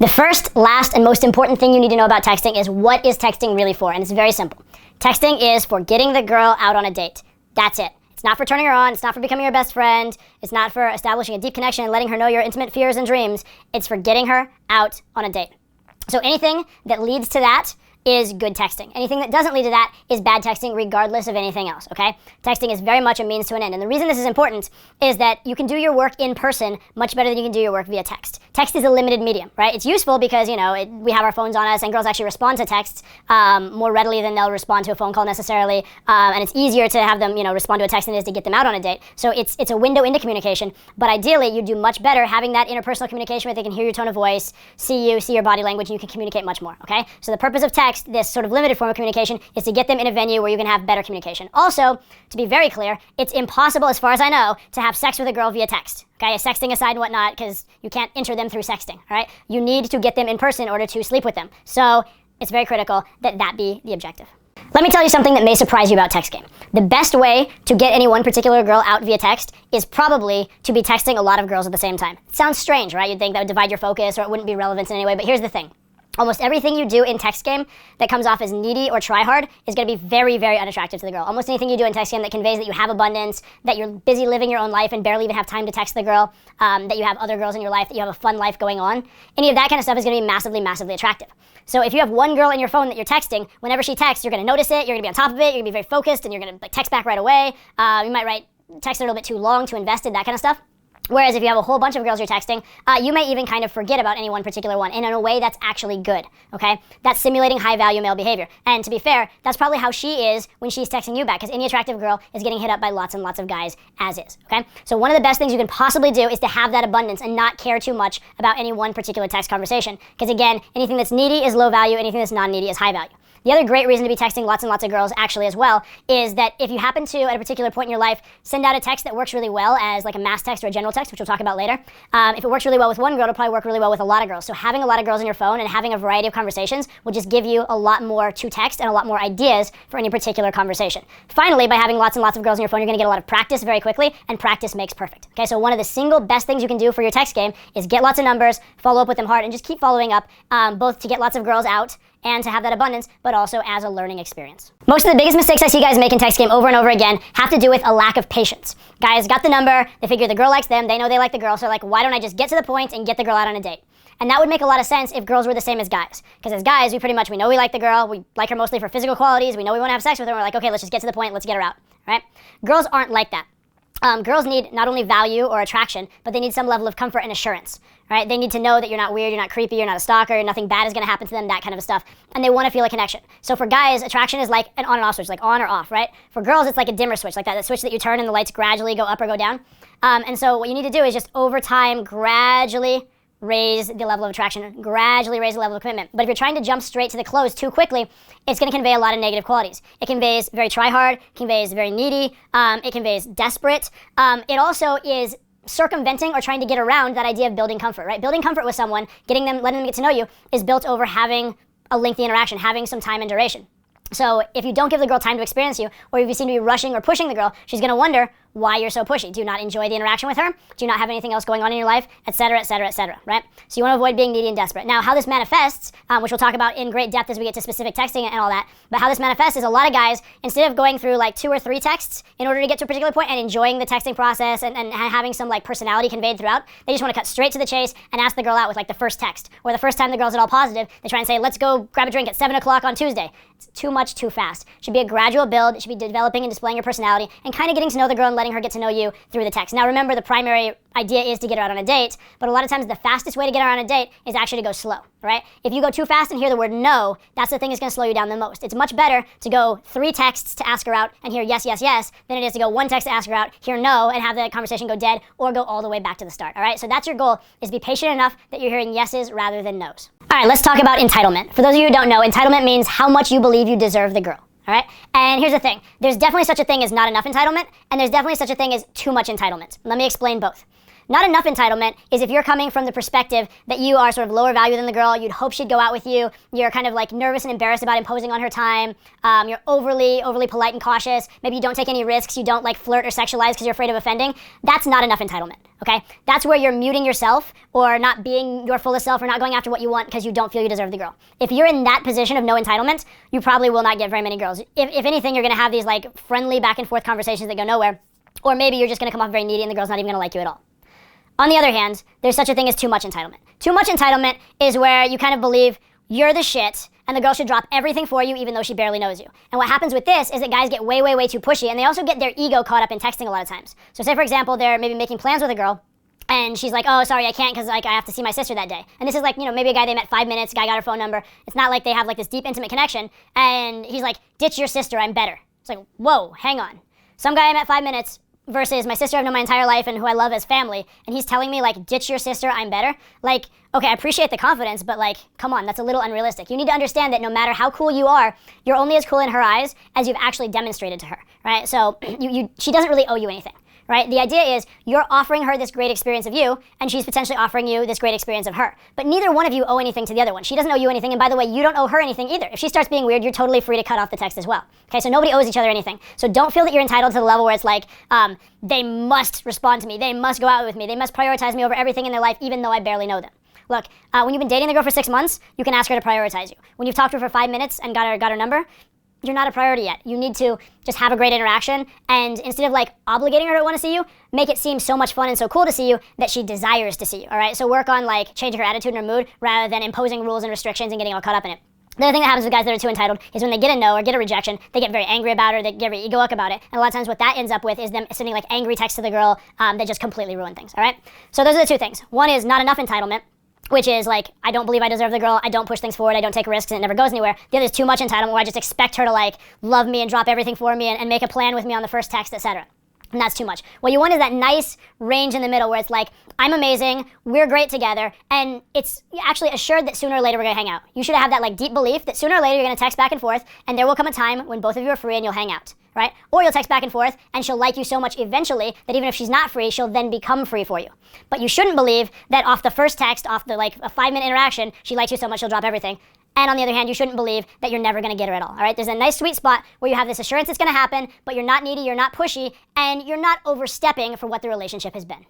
The first, last, and most important thing you need to know about texting is what is texting really for, and it's very simple. Texting is for getting the girl out on a date. That's it. It's not for turning her on, it's not for becoming your best friend, it's not for establishing a deep connection and letting her know your intimate fears and dreams. It's for getting her out on a date. So anything that leads to that is good texting. Anything that doesn't lead to that is bad texting, regardless of anything else, okay? Texting is very much a means to an end. And the reason this is important is that you can do your work in person much better than you can do your work via text. Text is a limited medium, right? It's useful because, you know, we have our phones on us, and girls actually respond to texts more readily than they'll respond to a phone call necessarily. And it's easier to have them, you know, respond to a text than it is to get them out on a date. So it's a window into communication. But ideally, you do much better having that interpersonal communication where they can hear your tone of voice, see you, see your body language, and you can communicate much more, okay? So the purpose of text, this sort of limited form of communication, is to get them in a venue where you can have better communication. Also, to be very clear, it's impossible, as far as I know, to have sex with a girl via text. Okay, sexting aside and whatnot, because you can't enter them through sexting, all right? You need to get them in person in order to sleep with them. So it's very critical that that be the objective. Let me tell you something that may surprise you about text game. The best way to get any one particular girl out via text is probably to be texting a lot of girls at the same time. It sounds strange, right? You'd think that would divide your focus or it wouldn't be relevant in any way, but here's the thing. Almost everything you do in text game that comes off as needy or try hard is going to be very, very unattractive to the girl. Almost anything you do in text game that conveys that you have abundance, that you're busy living your own life and barely even have time to text the girl, that you have other girls in your life, that you have a fun life going on, any of that kind of stuff is going to be massively, massively attractive. So if you have one girl in your phone that you're texting, whenever she texts, you're going to notice it, you're going to be on top of it, you're going to be very focused, and you're going to text back right away. You might text a little bit too long, too invested, that kind of stuff. Whereas if you have a whole bunch of girls you're texting, you may even kind of forget about any one particular one, and in a way that's actually good, okay? That's simulating high-value male behavior. And to be fair, that's probably how she is when she's texting you back, because any attractive girl is getting hit up by lots and lots of guys as is, okay? So one of the best things you can possibly do is to have that abundance and not care too much about any one particular text conversation, because again, anything that's needy is low value, anything that's non-needy is high value. The other great reason to be texting lots and lots of girls actually as well is that if you happen to, at a particular point in your life, send out a text that works really well as like a mass text or a general text, which we'll talk about later, if it works really well with one girl, it'll probably work really well with a lot of girls. So having a lot of girls on your phone and having a variety of conversations will just give you a lot more to text and a lot more ideas for any particular conversation. Finally, by having lots and lots of girls on your phone, you're going to get a lot of practice very quickly, and practice makes perfect. Okay, so one of the single best things you can do for your text game is get lots of numbers, follow up with them hard, and just keep following up, both to get lots of girls out and to have that abundance, but also as a learning experience. Most of the biggest mistakes I see guys make in text game over and over again have to do with a lack of patience. Guys got the number, they figure the girl likes them, they know they like the girl, so like, why don't I just get to the point and get the girl out on a date? And that would make a lot of sense if girls were the same as guys. Because as guys, we know we like the girl, we like her mostly for physical qualities, we know we want to have sex with her, and we're like, okay, let's just get to the point, let's get her out, right? Girls aren't like that. Girls need not only value or attraction, but they need some level of comfort and assurance, right? They need to know that you're not weird, you're not creepy, you're not a stalker, nothing bad is going to happen to them, that kind of stuff. And they want to feel a connection. So for guys, attraction is like an on and off switch, like on or off, right? For girls, it's like a dimmer switch, like that switch that you turn and the lights gradually go up or go down. And so what you need to do is just over time, gradually raise the level of attraction, gradually raise the level of commitment. But if you're trying to jump straight to the close too quickly, it's going to convey a lot of negative qualities. It conveys very try-hard, conveys very needy, it conveys desperate. It also is circumventing or trying to get around that idea of building comfort, right? Building comfort with someone, letting them get to know you, is built over having a lengthy interaction, having some time and duration. So if you don't give the girl time to experience you, or if you seem to be rushing or pushing the girl, she's going to wonder why you're so pushy. Do you not enjoy the interaction with her? Do you not have anything else going on in your life? Etc., etc., etc., right? So you want to avoid being needy and desperate. Now, how this manifests, which we'll talk about in great depth as we get to specific texting and all that, but how this manifests is a lot of guys, instead of going through like 2 or 3 texts in order to get to a particular point and enjoying the texting process and having some like personality conveyed throughout, they just want to cut straight to the chase and ask the girl out with like the first text. Or the first time the girl's at all positive, they try and say, let's go grab a drink at 7 o'clock on Tuesday. It's too much, too fast. It should be a gradual build. It should be developing and displaying your personality and kind of getting to know the girl and letting her get to know you through the text. Now remember, the primary idea is to get her out on a date, but a lot of times the fastest way to get her on a date is actually to go slow, right? If you go too fast and hear the word no, that's the thing that's going to slow you down the most. It's much better to go 3 texts to ask her out and hear yes, yes, yes, than it is to go 1 text to ask her out, hear no, and have the conversation go dead, or go all the way back to the start, all right? So that's your goal, is be patient enough that you're hearing yeses rather than nos. All right, let's talk about entitlement. For those of you who don't know, entitlement means how much you believe you deserve the girl. All right? And here's the thing. There's definitely such a thing as not enough entitlement, and there's definitely such a thing as too much entitlement. Let me explain both. Not enough entitlement is if you're coming from the perspective that you are sort of lower value than the girl, you'd hope she'd go out with you, you're kind of like nervous and embarrassed about imposing on her time, you're overly polite and cautious, maybe you don't take any risks, you don't like flirt or sexualize because you're afraid of offending. That's not enough entitlement, okay? That's where you're muting yourself or not being your fullest self or not going after what you want because you don't feel you deserve the girl. If you're in that position of no entitlement, you probably will not get very many girls. If anything, you're gonna have these like friendly back and forth conversations that go nowhere, or maybe you're just gonna come off very needy and the girl's not even gonna like you at all. On the other hand, there's such a thing as too much entitlement. Too much entitlement is where you kind of believe you're the shit and the girl should drop everything for you even though she barely knows you. And what happens with this is that guys get way too pushy, and they also get their ego caught up in texting a lot of times. So say for example, they're maybe making plans with a girl, and she's like, oh, sorry, I can't because like I have to see my sister that day. And this is like, you know, maybe a guy they met 5 minutes, guy got her phone number. It's not like they have like this deep, intimate connection. And he's like, ditch your sister, I'm better. It's like, whoa, hang on. Some guy I met 5 minutes versus my sister I've known my entire life and who I love as family, and he's telling me like, ditch your sister, I'm better. Like, okay, I appreciate the confidence, but like, come on, that's a little unrealistic. You need to understand that no matter how cool you are, you're only as cool in her eyes as you've actually demonstrated to her, right? So she doesn't really owe you anything. Right? The idea is you're offering her this great experience of you, and she's potentially offering you this great experience of her. But neither one of you owe anything to the other one. She doesn't owe you anything, and by the way, you don't owe her anything either. If she starts being weird, you're totally free to cut off the text as well. Okay, so nobody owes each other anything. So don't feel that you're entitled to the level where it's like, they must respond to me, they must go out with me, they must prioritize me over everything in their life, even though I barely know them. Look, when you've been dating the girl for 6 months, you can ask her to prioritize you. When you've talked to her for 5 minutes and got her number, you're not a priority yet. You need to just have a great interaction, and instead of like obligating her to want to see you, make it seem so much fun and so cool to see you that she desires to see you, all right? So work on like changing her attitude and her mood rather than imposing rules and restrictions and getting all caught up in it. The other thing that happens with guys that are too entitled is when they get a no or get a rejection, they get very angry about it, they get very egoic about it, and a lot of times what that ends up with is them sending like angry texts to the girl that just completely ruin things, all right? So those are the two things. One is not enough entitlement, which is like, I don't believe I deserve the girl, I don't push things forward, I don't take risks, and it never goes anywhere. The other is too much entitlement, where I just expect her to like love me and drop everything for me and make a plan with me on the first text, etc. And that's too much. What you want is that nice range in the middle where it's like, I'm amazing, we're great together, and it's actually assured that sooner or later we're gonna hang out. You should have that like deep belief that sooner or later you're gonna text back and forth, and there will come a time when both of you are free and you'll hang out, right? Or you'll text back and forth, and she'll like you so much eventually that even if she's not free, she'll then become free for you. But you shouldn't believe that off the first text, off the like a 5-minute interaction, she likes you so much she'll drop everything. And on the other hand, you shouldn't believe that you're never gonna get her at all right? There's a nice sweet spot where you have this assurance it's gonna happen, but you're not needy, you're not pushy, and you're not overstepping for what the relationship has been.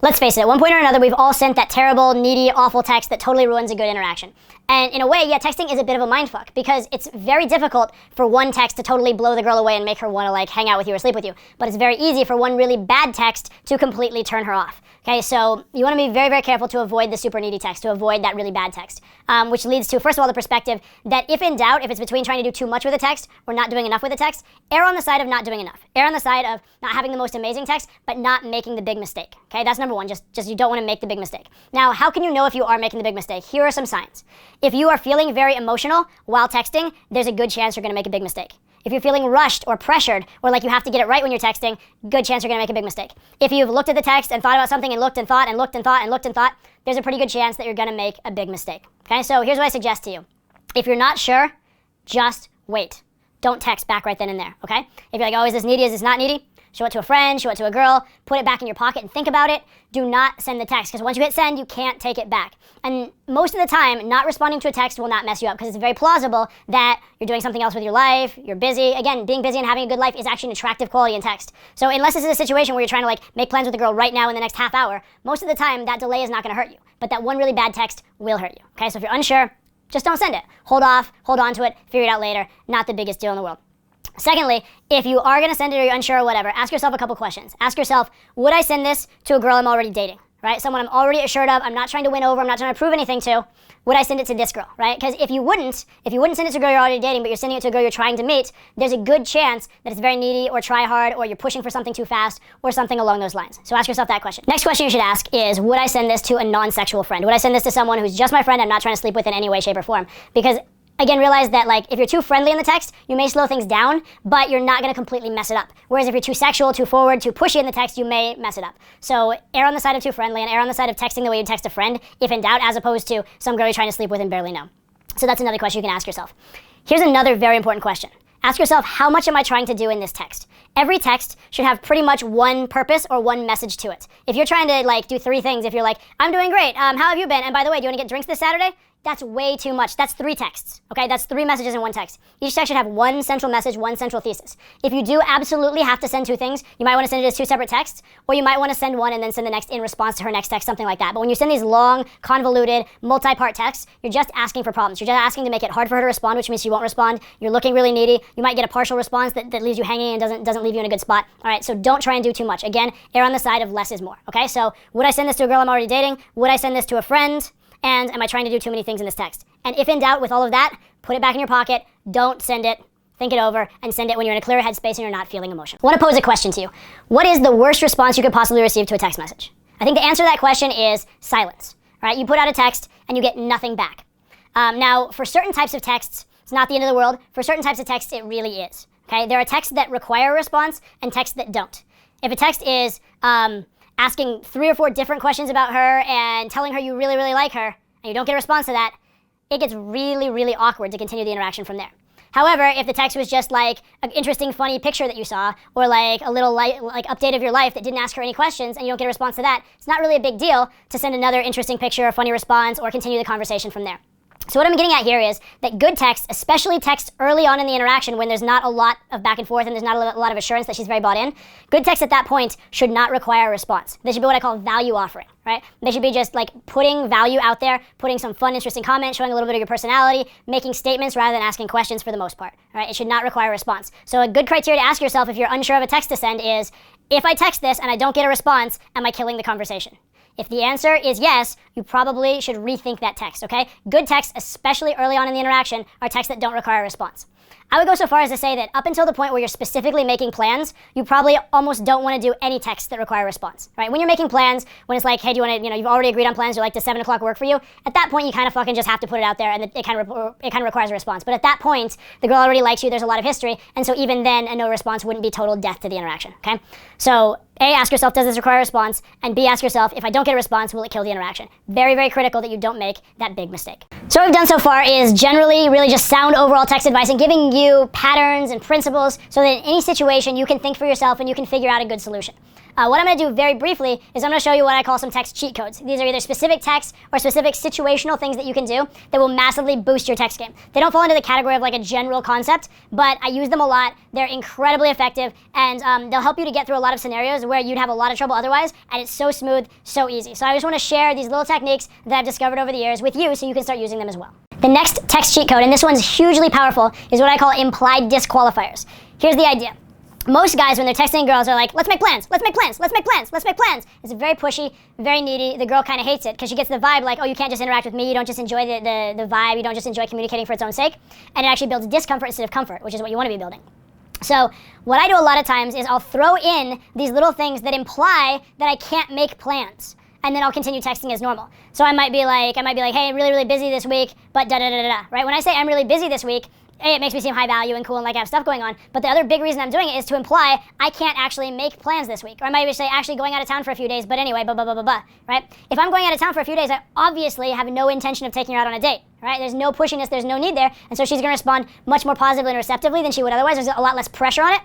Let's face it, at one point or another, we've all sent that terrible, needy, awful text that totally ruins a good interaction. And in a way, yeah, texting is a bit of a mindfuck because it's very difficult for one text to totally blow the girl away and make her want to like hang out with you or sleep with you. But it's very easy for one really bad text to completely turn her off. Okay, so you want to be very careful to avoid the super needy text, to avoid that really bad text. Which leads to, first of all, the perspective that if in doubt, if it's between trying to do too much with a text or not doing enough with a text, err on the side of not doing enough. Err on the side of not having the most amazing text, but not making the big mistake. Okay, that's number one, just you don't want to make the big mistake. Now, how can you know if you are making the big mistake? Here are some signs. If you are feeling very emotional while texting, there's a good chance you're going to make a big mistake. If you're feeling rushed or pressured or like you have to get it right when you're texting, good chance you're going to make a big mistake. If you've looked at the text and thought about something and looked and thought and looked and thought and looked and thought, there's a pretty good chance that you're going to make a big mistake. Okay, so here's what I suggest to you. If you're not sure, just wait. Don't text back right then and there, okay? If you're like, oh, is this needy, is this not needy? Show it to a friend, show it to a girl, put it back in your pocket and think about it. Do not send the text, because once you hit send, you can't take it back. And most of the time, not responding to a text will not mess you up, because it's very plausible that you're doing something else with your life, you're busy. Again, being busy and having a good life is actually an attractive quality in text. So unless this is a situation where you're trying to like make plans with a girl right now in the next half hour, most of the time that delay is not going to hurt you. But that one really bad text will hurt you. Okay, so if you're unsure, just don't send it. Hold off, hold on to it, figure it out later. Not the biggest deal in the world. Secondly, if you are going to send it or you're unsure or whatever, ask yourself a couple questions. Ask yourself, would I send this to a girl I'm already dating, right? Someone I'm already assured of, I'm not trying to win over, I'm not trying to prove anything to. Would I send it to this girl, right? Because if you wouldn't send it to a girl you're already dating, but you're sending it to a girl you're trying to meet, there's a good chance that it's very needy or try hard or you're pushing for something too fast or something along those lines. So ask yourself that question. Next question you should ask is, would I send this to a non-sexual friend? Would I send this to someone who's just my friend I'm not trying to sleep with in any way, shape, or form? Because again, realize that like if you're too friendly in the text, you may slow things down, but you're not going to completely mess it up. Whereas if you're too sexual, too forward, too pushy in the text, you may mess it up. So err on the side of too friendly and err on the side of texting the way you text a friend, if in doubt, as opposed to some girl you're trying to sleep with and barely know. So that's another question you can ask yourself. Here's another very important question. Ask yourself, how much am I trying to do in this text? Every text should have pretty much one purpose or one message to it. If you're trying to like do 3 things, if you're like, I'm doing great, how have you been? And by the way, do you want to get drinks this Saturday? That's way too much. That's 3 texts, okay? That's 3 messages in one text. Each text should have one central message, one central thesis. If you do absolutely have to send 2 things, you might want to send it as 2 separate texts, or you might want to send one and then send the next in response to her next text, something like that. But when you send these long, convoluted, multi-part texts, you're just asking for problems. You're just asking to make it hard for her to respond, which means she won't respond. You're looking really needy. You might get a partial response that leaves you hanging and doesn't leave you in a good spot. All right, so don't try and do too much. Again, err on the side of less is more, okay? So would I send this to a girl I'm already dating? Would I send this to a friend? And am I trying to do too many things in this text? And if in doubt with all of that, put it back in your pocket, don't send it, think it over, and send it when you're in a clear headspace and you're not feeling emotion. I want to pose a question to you. What is the worst response you could possibly receive to a text message? I think the answer to that question is silence, right? You put out a text and you get nothing back. Now, for certain types of texts, it's not the end of the world. For certain types of texts, it really is, okay? There are texts that require a response and texts that don't. If a text is asking 3 or 4 different questions about her and telling her you really, really like her, and you don't get a response to that, it gets really, really awkward to continue the interaction from there. However, if the text was just like an interesting, funny picture that you saw, or like a little like update of your life that didn't ask her any questions, and you don't get a response to that, it's not really a big deal to send another interesting picture or funny response or continue the conversation from there. So what I'm getting at here is that good text, especially text early on in the interaction when there's not a lot of back and forth and there's not a lot of assurance that she's very bought in, good text at that point should not require a response. They should be what I call value offering, right? They should be just like putting value out there, putting some fun, interesting comments, showing a little bit of your personality, making statements rather than asking questions for the most part, right? It should not require a response. So a good criteria to ask yourself if you're unsure of a text to send is, if I text this and I don't get a response, am I killing the conversation? If the answer is yes, you probably should rethink that text, okay? Good texts, especially early on in the interaction, are texts that don't require a response. I would go so far as to say that up until the point where you're specifically making plans, you probably almost don't want to do any texts that require a response, right? When you're making plans, when it's like, hey, do you want to, you've already agreed on plans, you're like, does 7 o'clock work for you? At that point, you kind of fucking just have to put it out there, and it kind of requires a response. But at that point, the girl already likes you, there's a lot of history, and so even then, a no response wouldn't be total death to the interaction, okay? So A, ask yourself, does this require a response? And B, ask yourself, if I don't get a response, will it kill the interaction? Very, very critical that you don't make that big mistake. So what we've done so far is generally really just sound overall text advice and giving you patterns and principles so that in any situation you can think for yourself and you can figure out a good solution. What I'm going to do very briefly is I'm going to show you what I call some text cheat codes. These are either specific texts or specific situational things that you can do that will massively boost your text game. They don't fall into the category of like a general concept, but I use them a lot. They're incredibly effective, and they'll help you to get through a lot of scenarios where you'd have a lot of trouble otherwise, and it's so smooth, so easy. So I just want to share these little techniques that I've discovered over the years with you so you can start using them as well. The next text cheat code, and this one's hugely powerful, is what I call implied disqualifiers. Here's the idea. Most guys, when they're texting girls, are like, let's make plans, let's make plans, let's make plans, let's make plans. It's very pushy, very needy. The girl kind of hates it because she gets the vibe like, oh, you can't just interact with me. You don't just enjoy the vibe. You don't just enjoy communicating for its own sake. And it actually builds discomfort instead of comfort, which is what you want to be building. So what I do a lot of times is I'll throw in these little things that imply that I can't make plans. And then I'll continue texting as normal. So I might be like, hey, I'm really, really busy this week, but da-da-da-da-da, right? When I say I'm really busy this week, A, it makes me seem high value and cool and like I have stuff going on, but the other big reason I'm doing it is to imply I can't actually make plans this week. Or I might even say actually going out of town for a few days, but anyway, blah, blah, blah, blah, blah, right? If I'm going out of town for a few days, I obviously have no intention of taking her out on a date, right? There's no pushiness, there's no need there, and so she's gonna respond much more positively and receptively than she would otherwise. There's a lot less pressure on it.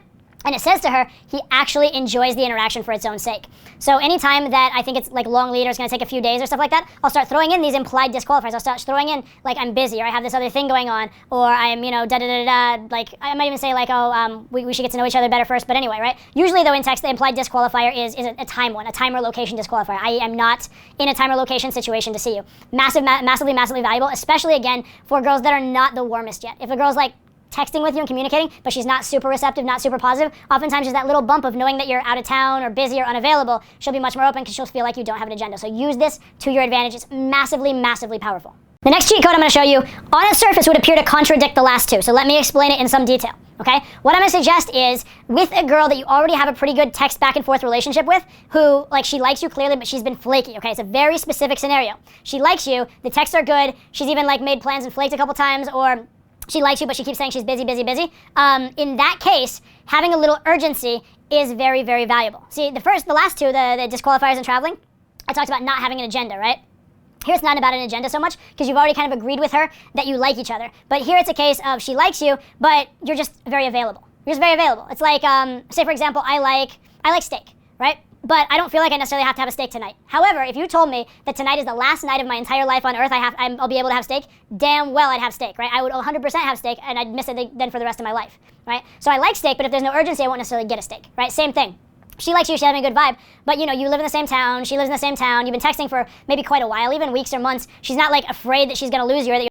And it says to her, he actually enjoys the interaction for its own sake. So anytime that I think it's like long lead or it's going to take a few days or stuff like that, I'll start throwing in these implied disqualifiers. I'll start throwing in like I'm busy or I have this other thing going on or I'm, da-da-da-da, like I might even say like, oh, we should get to know each other better first. But anyway, right? Usually though in text, the implied disqualifier is a time one, a time or location disqualifier. I am not in a time or location situation to see you. Massively valuable, especially again for girls that are not the warmest yet. If a girl's like, texting with you and communicating, but she's not super receptive, not super positive, oftentimes just that little bump of knowing that you're out of town or busy or unavailable, she'll be much more open because she'll feel like you don't have an agenda. So use this to your advantage. It's massively powerful. The next cheat code I'm going to show you on its surface would appear to contradict the last two. So let me explain it in some detail. Okay? What I'm going to suggest is with a girl that you already have a pretty good text back and forth relationship with, who like she likes you clearly, but she's been flaky. Okay? It's a very specific scenario. She likes you, the texts are good, she's even like made plans and flaked a couple times, or she likes you, but she keeps saying she's busy. In that case, having a little urgency is very valuable. See, the last two, the disqualifiers and traveling, I talked about not having an agenda, right? Here it's not about an agenda so much because you've already kind of agreed with her that you like each other. But here it's a case of she likes you, but you're just very available. You're just very available. It's like, say for example, I like steak, right? But I don't feel like I necessarily have to have a steak tonight. However, if you told me that tonight is the last night of my entire life on earth I'll be able to have steak, damn well I'd have steak, right? I would 100% have steak and I'd miss it then for the rest of my life, right? So I like steak, but if there's no urgency, I won't necessarily get a steak, right? Same thing. She likes you, she's having a good vibe, but you live in the same town, she lives in the same town, you've been texting for maybe quite a while, even weeks or months. She's not like afraid that she's gonna lose you or that